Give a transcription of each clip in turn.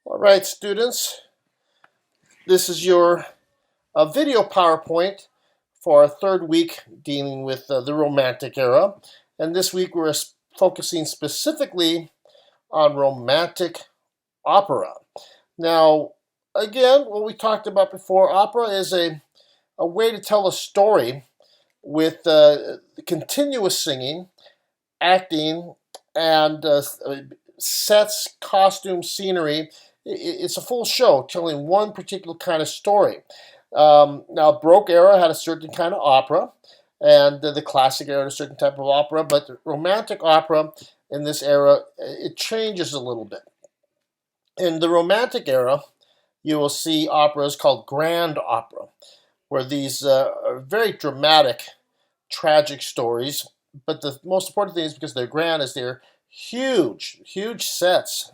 All right, students, this is your video PowerPoint for our third week dealing with the Romantic era. And this week we're focusing specifically on Romantic opera. Now, again, what we talked about before, opera is a way to tell a story with continuous singing, acting, and sets, costumes, scenery. It's a full show telling one particular kind of story. Now, Baroque era had a certain kind of opera, and the classic era had a certain type of opera, but the Romantic opera in this era, it changes a little bit. In the Romantic era, you will see operas called grand opera, where these are very dramatic, tragic stories. But the most important thing is because they're grand, is they're huge, huge sets,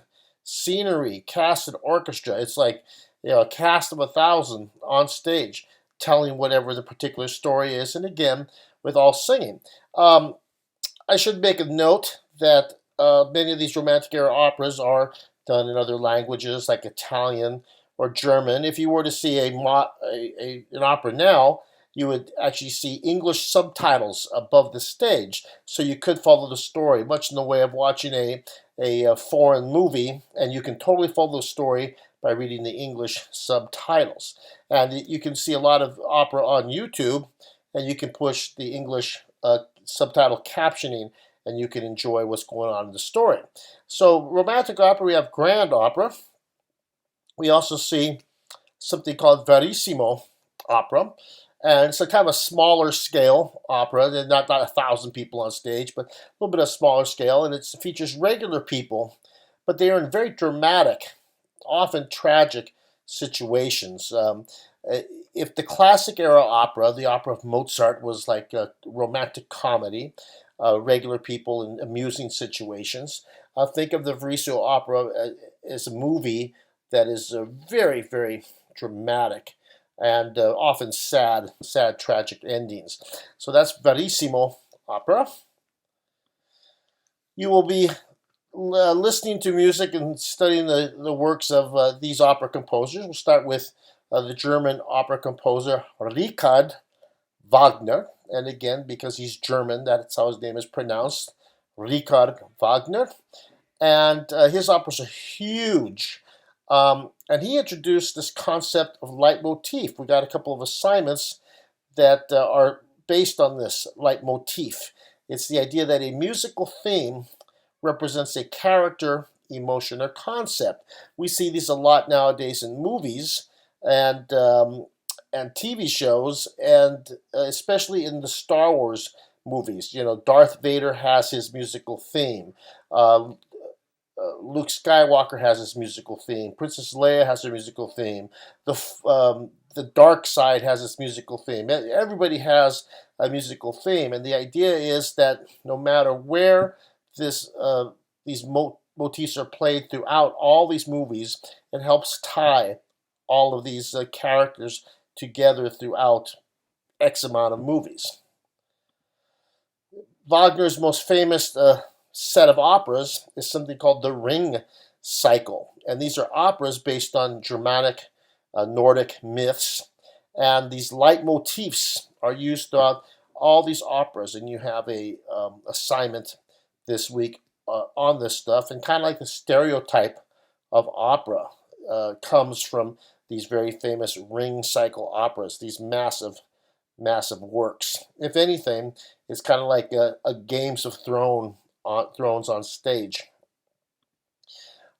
scenery, cast, and orchestra. It's like a cast of 1,000 on stage, telling whatever the particular story is, and again with all singing. I should make a note that many of these Romantic era operas are done in other languages like Italian or German. If you were to see an opera now, you would actually see English subtitles above the stage, so you could follow the story, much in the way of watching a foreign movie, and you can totally follow the story by reading the English subtitles. And you can see a lot of opera on YouTube, and you can push the English subtitle captioning, and you can enjoy what's going on in the story. So Romantic opera, we have grand opera. We also see something called Verissimo opera, and it's a kind of a smaller scale opera. There's not 1,000 people on stage, but a little bit of smaller scale, and it features regular people, but they are in very dramatic, often tragic situations. If the classic era opera, the opera of Mozart, was like a romantic comedy, regular people in amusing situations, think of the Verissimo opera as a movie that is very, very dramatic and often sad, tragic endings. So that's Verissimo opera. You will be listening to music and studying the works of these opera composers. We'll start with the German opera composer Richard Wagner. And again, because he's German, that's how his name is pronounced, Richard Wagner. And his operas are huge. And he introduced this concept of leitmotif. We got a couple of assignments that are based on this leitmotif. It's the idea that a musical theme represents a character, emotion, or concept. We see these a lot nowadays in movies and TV shows, and especially in the Star Wars movies. You know, Darth Vader has his musical theme. Uh, Luke Skywalker has his musical theme. Princess Leia has her musical theme. The dark side has its musical theme. Everybody has a musical theme, and the idea is that no matter where these motifs are played throughout all these movies, it helps tie all of these characters together throughout X amount of movies. Wagner's most famous set of operas is something called the Ring Cycle. And these are operas based on Germanic Nordic myths. And these leitmotifs are used throughout all these operas. And you have a assignment this week on this stuff. And kind of like the stereotype of opera comes from these very famous Ring Cycle operas, these massive works. If anything, it's kind of like a Games of Thrones on stage.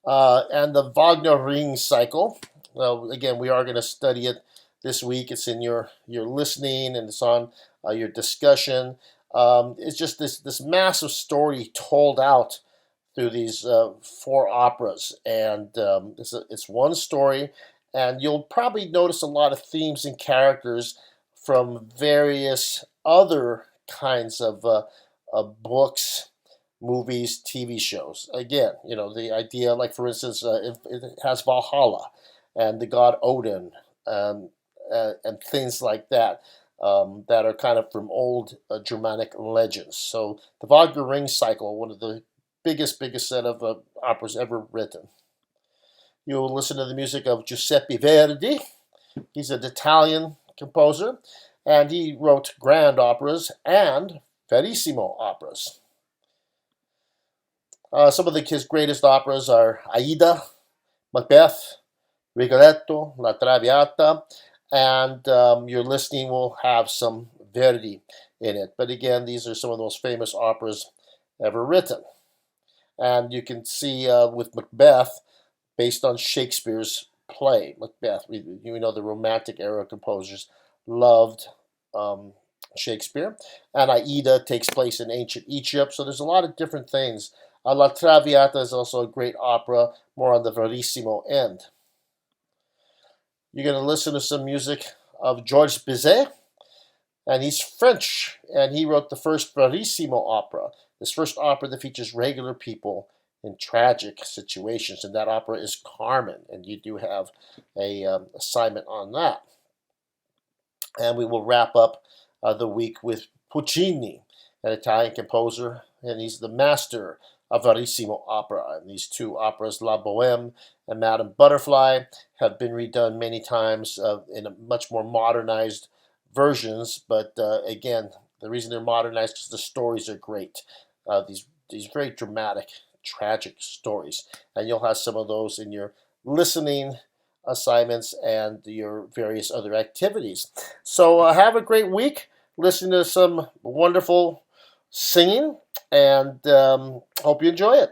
And the Wagner Ring Cycle. Well, again, we are going to study it this week. It's in your listening, and it's on your discussion. It's just this massive story told out through these four operas, and it's one story, and you'll probably notice a lot of themes and characters from various other kinds of books, movies, TV shows. Again, you know, the idea, like for instance, it has Valhalla and the god Odin, and things like that, that are kind of from old Germanic legends. So the Wagner Ring Cycle, one of the biggest set of operas ever written. You'll listen to the music of Giuseppe Verdi. He's an Italian composer, and he wrote grand operas and verissimo operas. Some of his greatest operas are Aida, Macbeth, Rigoletto, La Traviata, and your listening will have some Verdi in it. But again, these are some of the most famous operas ever written. And you can see with Macbeth, based on Shakespeare's play, Macbeth. We know the Romantic era composers loved Shakespeare. And Aida takes place in ancient Egypt, so there's a lot of different things. La Traviata is also a great opera, more on the verissimo end. You're going to listen to some music of Georges Bizet, and he's French, and he wrote the first verissimo opera, this first opera that features regular people in tragic situations, and that opera is Carmen, and you do have a assignment on that. And we will wrap up the week with Puccini, an Italian composer, and he's the master of verissimo opera. And these two operas, La Bohème and Madame Butterfly, have been redone many times in a much more modernized versions. But again, the reason they're modernized is because the stories are great. These very dramatic, tragic stories, and you'll have some of those in your listening assignments and your various other activities. So have a great week. Listen to some wonderful singing, and hope you enjoy it.